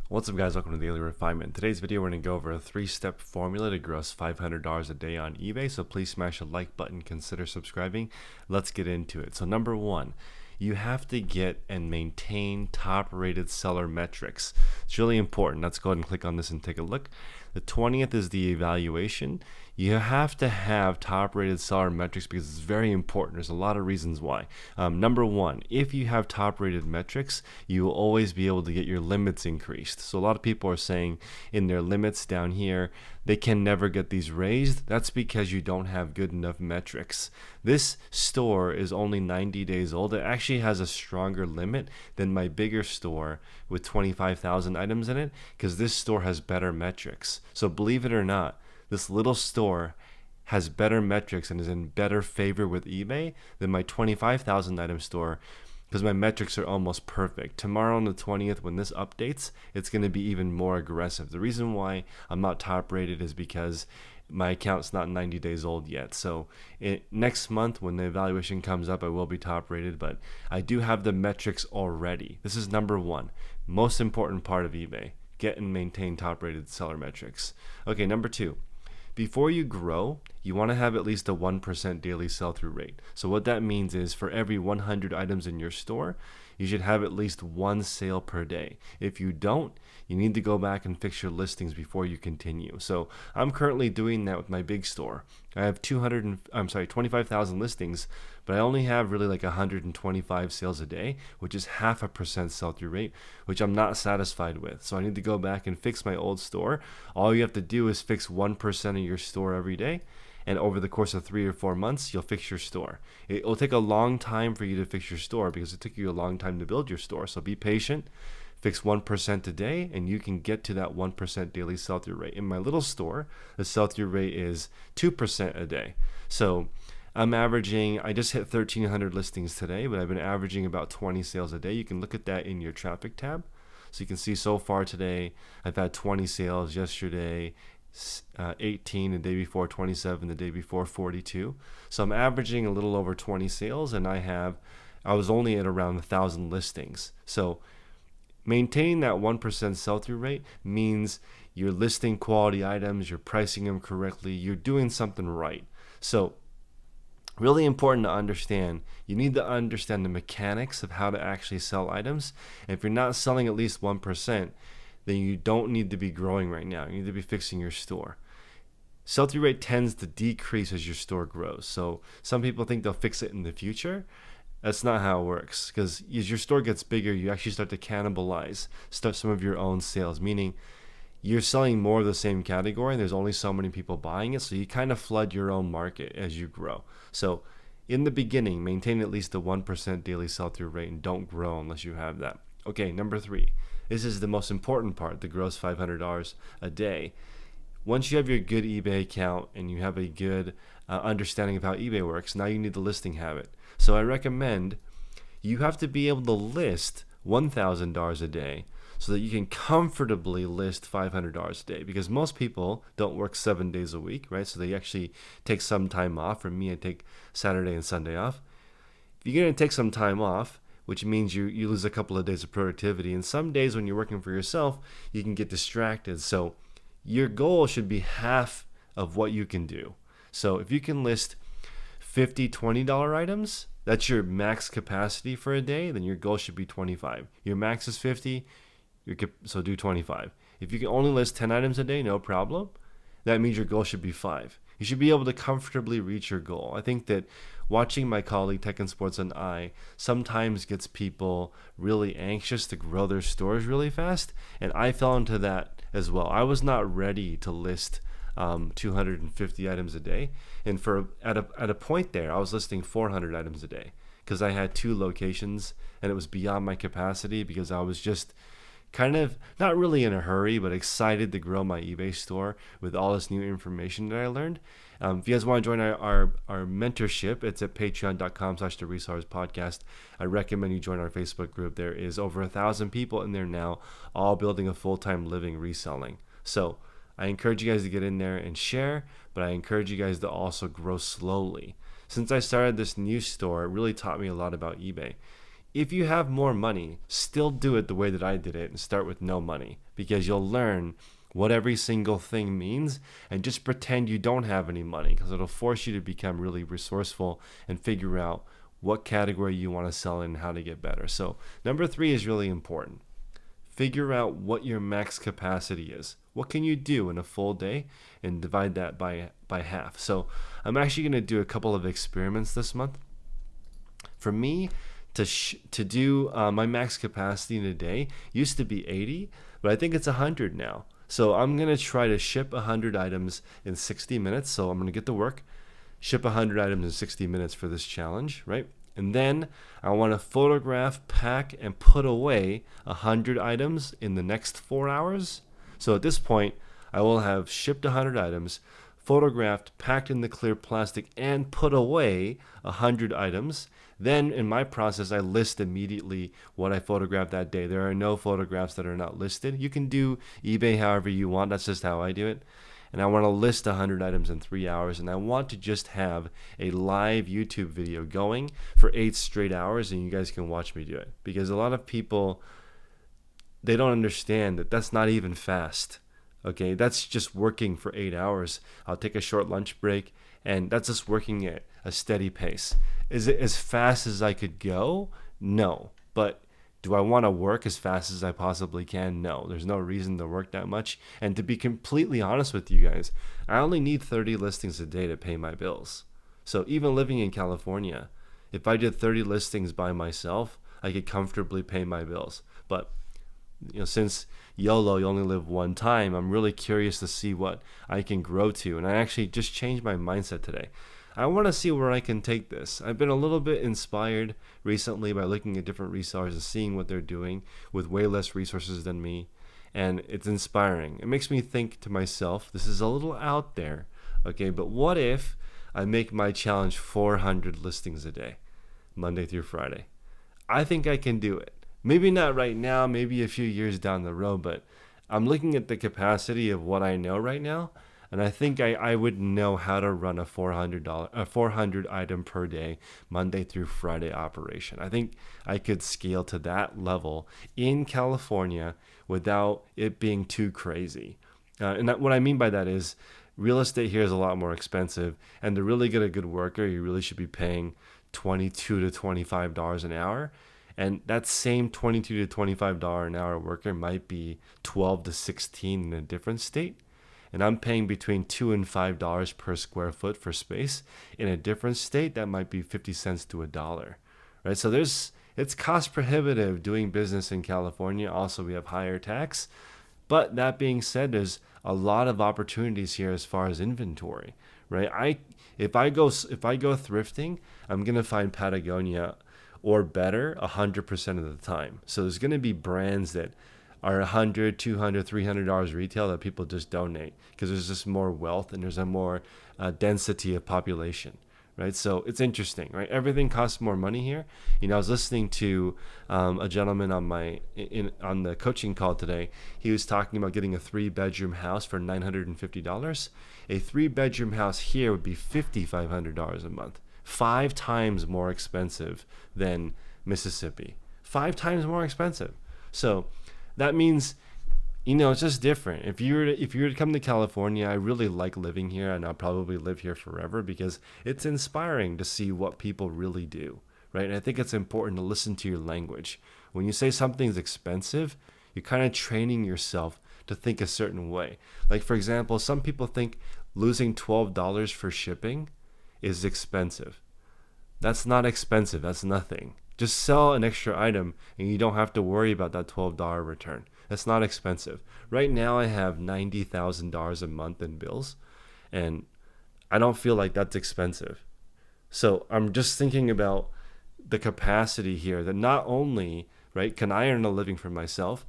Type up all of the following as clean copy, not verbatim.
What's up, guys? Welcome to Daily Refinement. In today's video, we're going to go over a 3-step formula to gross $500 a day on eBay. So please smash the like button, consider subscribing. Let's get into it. So number one, you have to get and maintain top rated seller metrics. It's really important. Let's go ahead and click on this and take a look. The 20th is the evaluation. You have to have top rated seller metrics because it's very important. There's a lot of reasons why. Number one, if you have top rated metrics, you will always be able to get your limits increased. So a lot of people are saying in their limits down here, they can never get these raised. That's because you don't have good enough metrics. This store is only 90 days old. It actually has a stronger limit than my bigger store with 25,000 items in it because this store has better metrics. So believe it or not, this little store has better metrics and is in better favor with eBay than my 25,000 item store because my metrics are almost perfect. Tomorrow on the 20th, when this updates, it's going to be even more aggressive. The reason why I'm not top rated is because my account's not 90 days old yet. So next month when the evaluation comes up, I will be top rated, but I do have the metrics already. This is number one, most important part of eBay. Get and maintain top rated seller metrics. Okay, number two. Before you grow, you want to have at least a 1% daily sell-through rate. So what that means is for every 100 items in your store, you should have at least one sale per day. If you don't, you need to go back and fix your listings before you continue. So I'm currently doing that with my big store. I have 25,000 listings, but I only have really like 125 sales a day, which is 0.5% sell-through rate, which I'm not satisfied with. So I need to go back and fix my old store. All you have to do is fix 1% of your store every day. And over the course of 3 or 4 months, you'll fix your store. It will take a long time for you to fix your store because it took you a long time to build your store. So be patient, fix 1% a day, and you can get to that 1% daily sell-through rate. In my little store, the sell-through rate is 2% a day. So I'm averaging, I just hit 1,300 listings today, but I've been averaging about 20 sales a day. You can look at that in your traffic tab. So you can see so far today, I've had 20 sales yesterday, 18 the day before, 27 the day before, 42. So I'm averaging a little over 20 sales, and I was only at around 1,000 listings. So maintaining that 1% sell-through rate means you're listing quality items, you're pricing them correctly, you're doing something right. So really important to understand. You need to understand the mechanics of how to actually sell items. And if you're not selling at least 1%, then you don't need to be growing right now. You need to be fixing your store. Sell-through rate tends to decrease as your store grows. So some people think they'll fix it in the future. That's not how it works, because as your store gets bigger, you actually start to cannibalize some of your own sales, meaning you're selling more of the same category and there's only so many people buying it, so you kind of flood your own market as you grow. So in the beginning, maintain at least a 1% daily sell-through rate and don't grow unless you have that. Okay, number three. This is the most important part, the gross $500 a day. Once you have your good eBay account and you have a good understanding of how eBay works, now you need the listing habit. So I recommend you have to be able to list $1,000 a day so that you can comfortably list $500 a day, because most people don't work 7 days a week, right? So they actually take some time off. For me, I take Saturday and Sunday off. If you're going to take some time off, which means you lose a couple of days of productivity. And some days when you're working for yourself, you can get distracted. So your goal should be half of what you can do. So if you can list 50 $20 items, that's your max capacity for a day, then your goal should be 25. Your max is 50, so do 25. If you can only list 10 items a day, no problem. That means your goal should be 5. You should be able to comfortably reach your goal. I think that watching my colleague Tech and Sports and I sometimes gets people really anxious to grow their stores really fast, and I fell into that as well. I was not ready to list 250 items a day, and at a point there, I was listing 400 items a day because I had 2 locations, and it was beyond my capacity because I was just kind of not really in a hurry, but excited to grow my eBay store with all this new information that I learned. If you guys want to join our mentorship, it's at patreon.com/theresellers podcast. I recommend you join our Facebook group. There is over 1,000 people in there now, all building a full-time living reselling. So I encourage you guys to get in there and share, but I encourage you guys to also grow slowly. Since I started this new store, it really taught me a lot about eBay. if you have more money, still do it the way that I did it and start with no money, because you'll learn what every single thing means, and just pretend you don't have any money, because it'll force you to become really resourceful and figure out what category you want to sell in and how to get better. So number 3 is really important. Figure out what your max capacity is. What can you do in a full day, and divide that by half. So I'm actually going to do a couple of experiments this month. For me, to do my max capacity in a day used to be 80, but I think it's 100 now. So I'm going to try to ship 100 items in 60 minutes. So I'm going to get to work, ship 100 items in 60 minutes for this challenge, right? And then I want to photograph, pack, and put away 100 items in the next 4 hours. So at this point, I will have shipped 100 items, photographed, packed in the clear plastic, and put away 100 items. Then in my process, I list immediately what I photographed that day. There are no photographs that are not listed. You can do eBay however you want. That's just how I do it. And I want to list 100 items in 3 hours. And I want to just have a live YouTube video going for 8 straight hours. And you guys can watch me do it. Because a lot of people, they don't understand that that's not even fast. Okay, that's just working for 8 hours. I'll take a short lunch break, and that's just working at a steady pace. Is it as fast as I could go? No. But do I want to work as fast as I possibly can? No. There's no reason to work that much. And to be completely honest with you guys, I only need 30 listings a day to pay my bills. So even living in California, if I did 30 listings by myself, I could comfortably pay my bills. But since YOLO, you only live one time, I'm really curious to see what I can grow to. And I actually just changed my mindset today. I want to see where I can take this. I've been a little bit inspired recently by looking at different resellers and seeing what they're doing with way less resources than me. And it's inspiring. It makes me think to myself, this is a little out there, okay, but what if I make my challenge 400 listings a day, Monday through Friday? I think I can do it. Maybe not right now, maybe a few years down the road, but I'm looking at the capacity of what I know right now, and I think I would know how to run a $400 item per day, Monday through Friday operation. I think I could scale to that level in California without it being too crazy. What I mean by that is real estate here is a lot more expensive, and to really get a good worker, you really should be paying $22 to $25 an hour. And that same $22 to $25 an hour worker might be $12 to $16 in a different state. And I'm paying between $2 and $5 per square foot for space. In a different state, that might be 50 cents to $1, right? So it's cost prohibitive doing business in California. Also, we have higher tax. But that being said, there's a lot of opportunities here as far as inventory, right? If I go thrifting, I'm gonna find Patagonia or better 100% of the time. So there's going to be brands that are $100, $200, $300 retail that people just donate because there's just more wealth and there's a more density of population, right? So it's interesting, right? Everything costs more money here. I was listening to a gentleman on the coaching call today. He was talking about getting a 3-bedroom house for $950. A 3-bedroom house here would be $5,500 a month. 5 times more expensive than Mississippi. 5 times more expensive. So that means, it's just different. If you were to come to California, I really like living here, and I'll probably live here forever because it's inspiring to see what people really do, right? And I think it's important to listen to your language. When you say something's expensive, you're kind of training yourself to think a certain way. Like, for example, some people think losing $12 for shipping is expensive. That's not expensive. That's nothing. Just sell an extra item and you don't have to worry about that $12 return. That's not expensive. Right now I have $90,000 a month in bills, and I don't feel like that's expensive. So I'm just thinking about the capacity here that not only, right, can I earn a living for myself,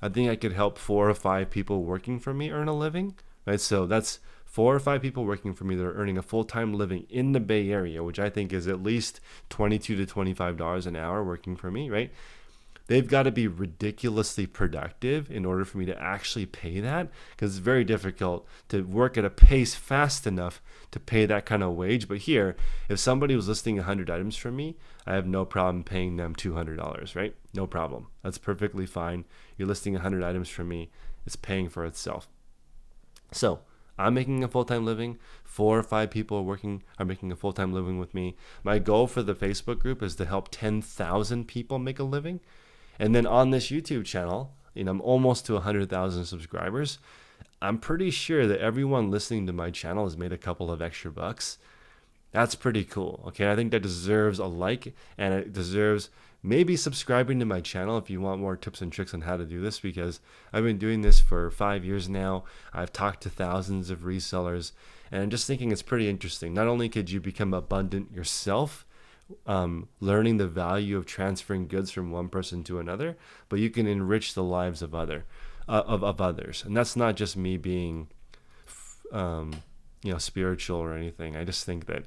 I think I could help 4 or 5 people working for me earn a living, right? So that's 4 or 5 people working for me that are earning a full-time living in the Bay Area, which I think is at least $22 to $25 an hour working for me, right? they've got to be ridiculously productive in order for me to actually pay that, because it's very difficult to work at a pace fast enough to pay that kind of wage. But here, if somebody was listing 100 items for me, I have no problem paying them $200, right? No problem. That's perfectly fine. You're listing 100 items for me. It's paying for itself. So I'm making a full-time living. 4 or 5 people are making a full-time living with me. My goal for the Facebook group is to help 10,000 people make a living. And then on this YouTube channel, I'm almost to 100,000 subscribers. I'm pretty sure that everyone listening to my channel has made a couple of extra bucks. That's pretty cool. Okay, I think that deserves a like, and it deserves maybe subscribing to my channel if you want more tips and tricks on how to do this, because I've been doing this for 5 years now. I've talked to thousands of resellers, and I'm just thinking it's pretty interesting. Not only could you become abundant yourself, learning the value of transferring goods from one person to another, but you can enrich the lives of others. And that's not just me being spiritual or anything. I just think that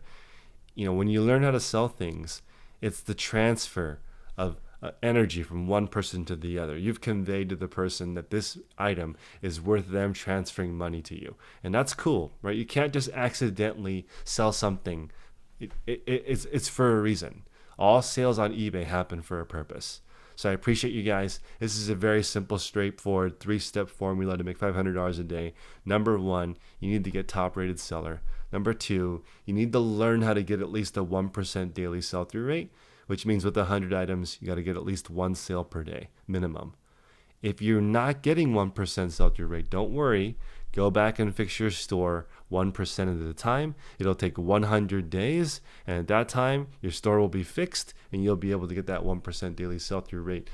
when you learn how to sell things, it's the transfer of energy from one person to the other. You've conveyed to the person that this item is worth them transferring money to you, and that's cool, right? You can't just accidentally sell something. It's for a reason. All sales on eBay happen for a purpose. So I appreciate you guys. This is a very simple, straightforward 3-step formula to make $500 a day. Number 1, you need to get top-rated seller. Number 2, you need to learn how to get at least a 1% daily sell-through rate, which means with 100 items, you got to get at least 1 sale per day, minimum. If you're not getting 1% sell-through rate, don't worry. Go back and fix your store 1% at a time. It'll take 100 days, and at that time, your store will be fixed, and you'll be able to get that 1% daily sell-through rate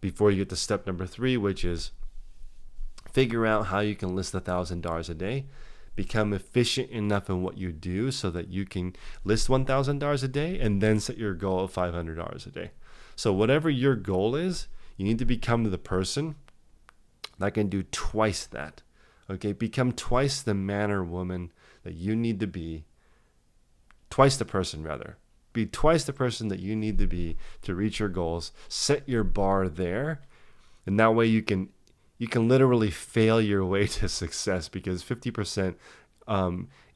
before you get to step number 3, which is figure out how you can list $1,000 a day. Become efficient enough in what you do so that you can list $1,000 a day, and then set your goal of $500 a day. So whatever your goal is, you need to become the person that can do twice that. Okay, become twice the man or woman that you need to be. Twice the person, rather. Be twice the person that you need to be to reach your goals. Set your bar there, and that way you can literally fail your way to success, because 50%,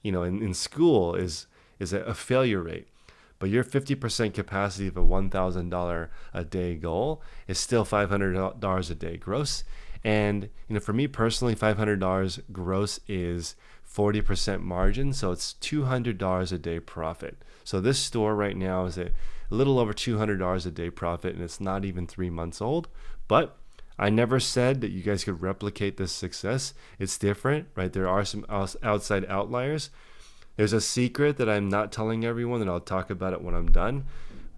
in school is a failure rate. But your 50% capacity of a $1,000 a day goal is still $500 a day gross. And for me personally, $500 gross is 40% margin, so it's $200 a day profit. So this store right now is a little over $200 a day profit, and it's not even 3 months old. But I never said that you guys could replicate this success. It's different, right? There are some outside outliers. There's a secret that I'm not telling everyone, and I'll talk about it when I'm done.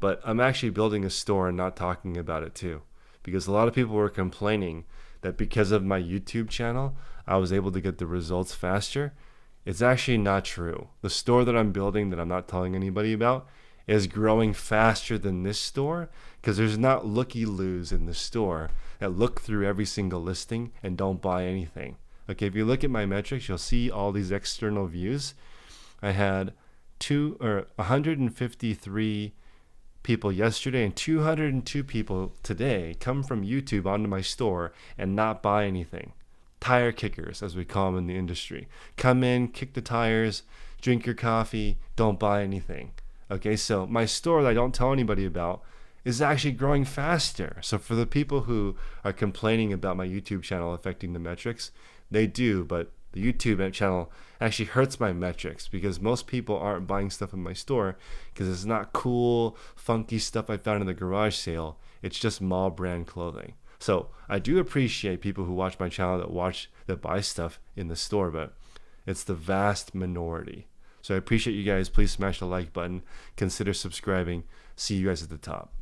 But I'm actually building a store and not talking about it too, because a lot of people were complaining that because of my YouTube channel, I was able to get the results faster. It's actually not true. The store that I'm building that I'm not telling anybody about is growing faster than this store, because there's not looky-loos in the store that look through every single listing and don't buy anything. Okay, if you look at my metrics, you'll see all these external views. I had 153 people yesterday and 202 people today come from YouTube onto my store and not buy anything. Tire kickers, as we call them in the industry. Come in, kick the tires, drink your coffee, don't buy anything. Okay, so my store that I don't tell anybody about is actually growing faster. So for the people who are complaining about my YouTube channel affecting the metrics, they do, but the YouTube channel actually hurts my metrics, because most people aren't buying stuff in my store because it's not cool, funky stuff I found in the garage sale. It's just mall brand clothing. So I do appreciate people who watch my channel that buy stuff in the store, but it's the vast minority. So I appreciate you guys. Please smash the like button. Consider subscribing. See you guys at the top.